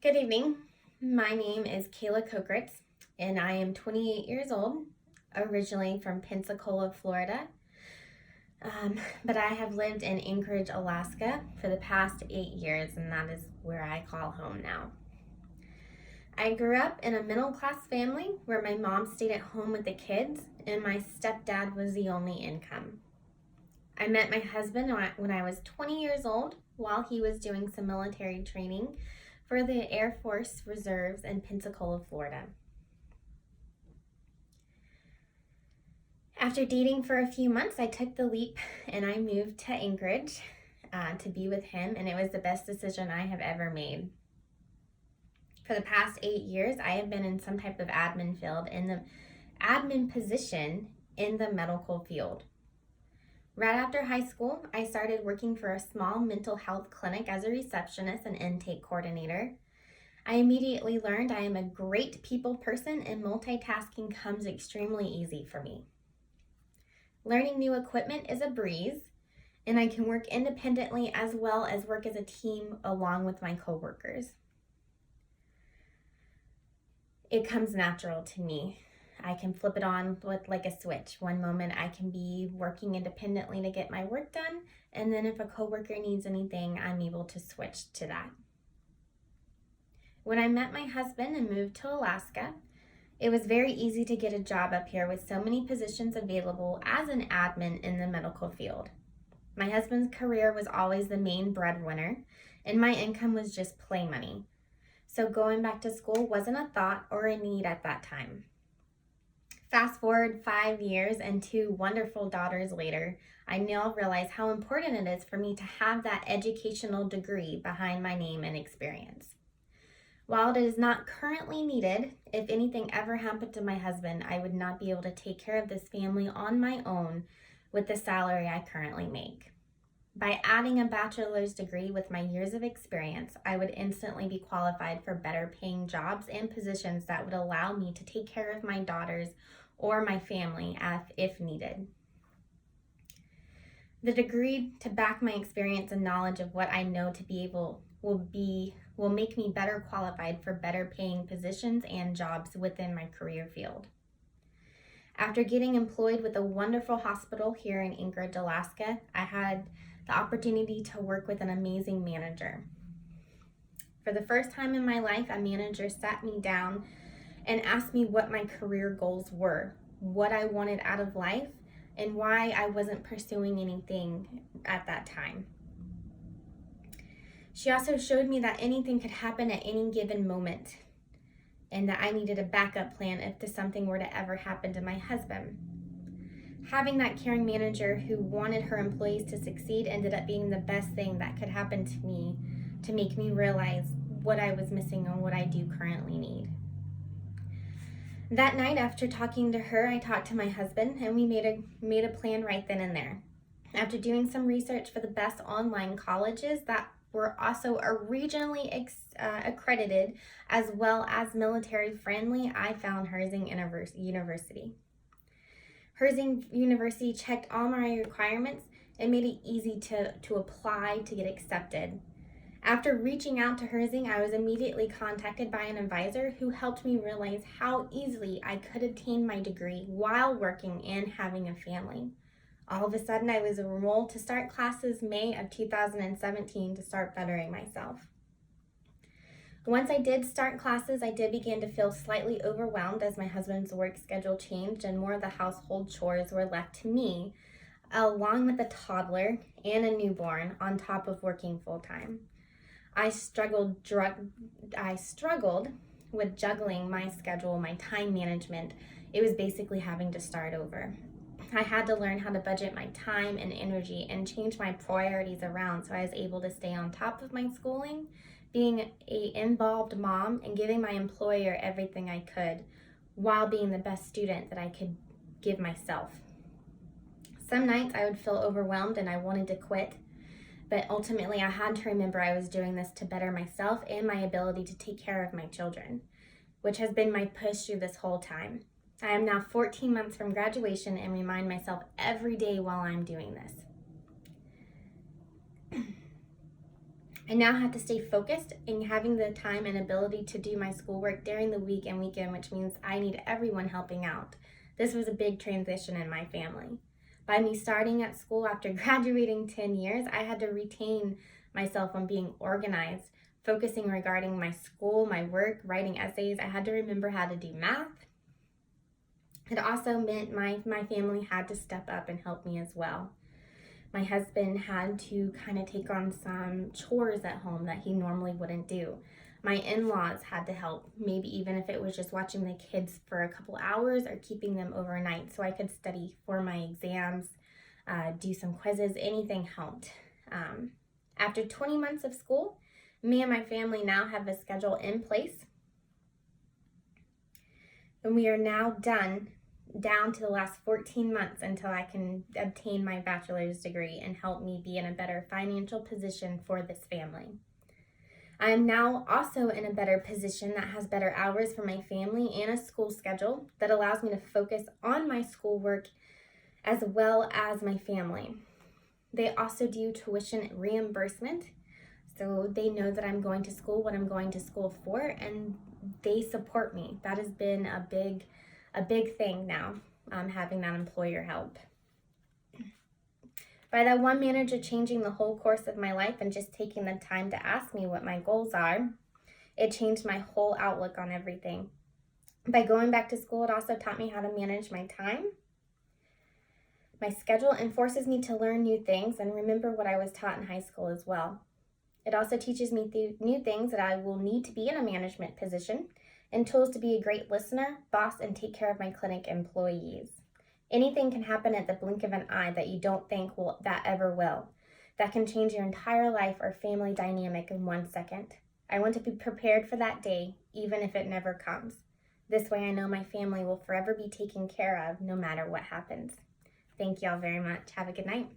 Good evening. My name is Kayla Kokritz, and I am 28 years old, originally from Pensacola, Florida. But I have lived in Anchorage, Alaska for the past 8 years, and that is where I call home now. I grew up in a middle-class family where my mom stayed at home with the kids, and my stepdad was the only income. I met my husband when I was 20 years old while he was doing some military training for the Air Force Reserves in Pensacola, Florida. After dating for a few months, I took the leap and I moved to Anchorage to be with him, and it was the best decision I have ever made. For the past 8 years, I have been in some type of admin field in the admin position in the medical field. Right after high school, I started working for a small mental health clinic as a receptionist and intake coordinator. I immediately learned I am a great people person and multitasking comes extremely easy for me. Learning new equipment is a breeze, and I can work independently as well as work as a team along with my coworkers. It comes natural to me. I can flip it on with like a switch. One moment I can be working independently to get my work done, and then if a coworker needs anything, I'm able to switch to that. When I met my husband and moved to Alaska, it was very easy to get a job up here with so many positions available as an admin in the medical field. My husband's career was always the main breadwinner, and my income was just play money. So going back to school wasn't a thought or a need at that time. Fast forward 5 years and 2 wonderful daughters later, I now realize how important it is for me to have that educational degree behind my name and experience. While it is not currently needed, if anything ever happened to my husband, I would not be able to take care of this family on my own with the salary I currently make. By adding a bachelor's degree with my years of experience, I would instantly be qualified for better paying jobs and positions that would allow me to take care of my daughters or my family if needed. The degree to back my experience and knowledge of what I know to be able will make me better qualified for better paying positions and jobs within my career field. After getting employed with a wonderful hospital here in Anchorage, Alaska, I had the opportunity to work with an amazing manager. For the first time in my life, a manager sat me down and asked me what my career goals were, what I wanted out of life, and why I wasn't pursuing anything at that time. She also showed me that anything could happen at any given moment and that I needed a backup plan if something were to ever happen to my husband. Having that caring manager who wanted her employees to succeed ended up being the best thing that could happen to me to make me realize what I was missing and what I do currently need. That night, after talking to her, I talked to my husband and we made a plan right then and there. After doing some research for the best online colleges that were also regionally accredited as well as military friendly, I found Herzing University. Herzing University checked all my requirements and made it easy to apply to get accepted. After reaching out to Herzing, I was immediately contacted by an advisor who helped me realize how easily I could attain my degree while working and having a family. All of a sudden, I was enrolled to start classes May of 2017 to start bettering myself. Once I did start classes, I did begin to feel slightly overwhelmed as my husband's work schedule changed and more of the household chores were left to me, along with a toddler and a newborn on top of working full-time. I struggled with juggling my schedule, my time management. It was basically having to start over. I had to learn how to budget my time and energy and change my priorities around so I was able to stay on top of my schooling, being an involved mom, and giving my employer everything I could while being the best student that I could give myself. Some nights I would feel overwhelmed and I wanted to quit, but ultimately I had to remember I was doing this to better myself and my ability to take care of my children, which has been my push through this whole time. I am now 14 months from graduation and remind myself every day while I'm doing this. I now have to stay focused and having the time and ability to do my schoolwork during the week and weekend, which means I need everyone helping out. This was a big transition in my family. By me starting at school after graduating 10 years, I had to retain myself on being organized, focusing regarding my school, my work, writing essays. I had to remember how to do math. It also meant my family had to step up and help me as well. My husband had to kind of take on some chores at home that he normally wouldn't do. My in-laws had to help, maybe even if it was just watching the kids for a couple hours or keeping them overnight so I could study for my exams, do some quizzes, anything helped. After 20 months of school, me and my family now have a schedule in place. And we are now down to the last 14 months until I can obtain my bachelor's degree and help me be in a better financial position for this family. I am now also in a better position that has better hours for my family and a school schedule that allows me to focus on my schoolwork as well as my family. They also do tuition reimbursement, so they know that I'm going to school, what I'm going to school for, and they support me. That has been a big thing now, having that employer help. By that one manager changing the whole course of my life and just taking the time to ask me what my goals are, it changed my whole outlook on everything. By going back to school, it also taught me how to manage my time, my schedule, and forces me to learn new things and remember what I was taught in high school as well. It also teaches me new things that I will need to be in a management position and tools to be a great listener, boss, and take care of my clinic employees. Anything can happen at the blink of an eye that you don't think that ever will. That can change your entire life or family dynamic in 1 second. I want to be prepared for that day, even if it never comes. This way I know my family will forever be taken care of no matter what happens. Thank y'all very much. Have a good night.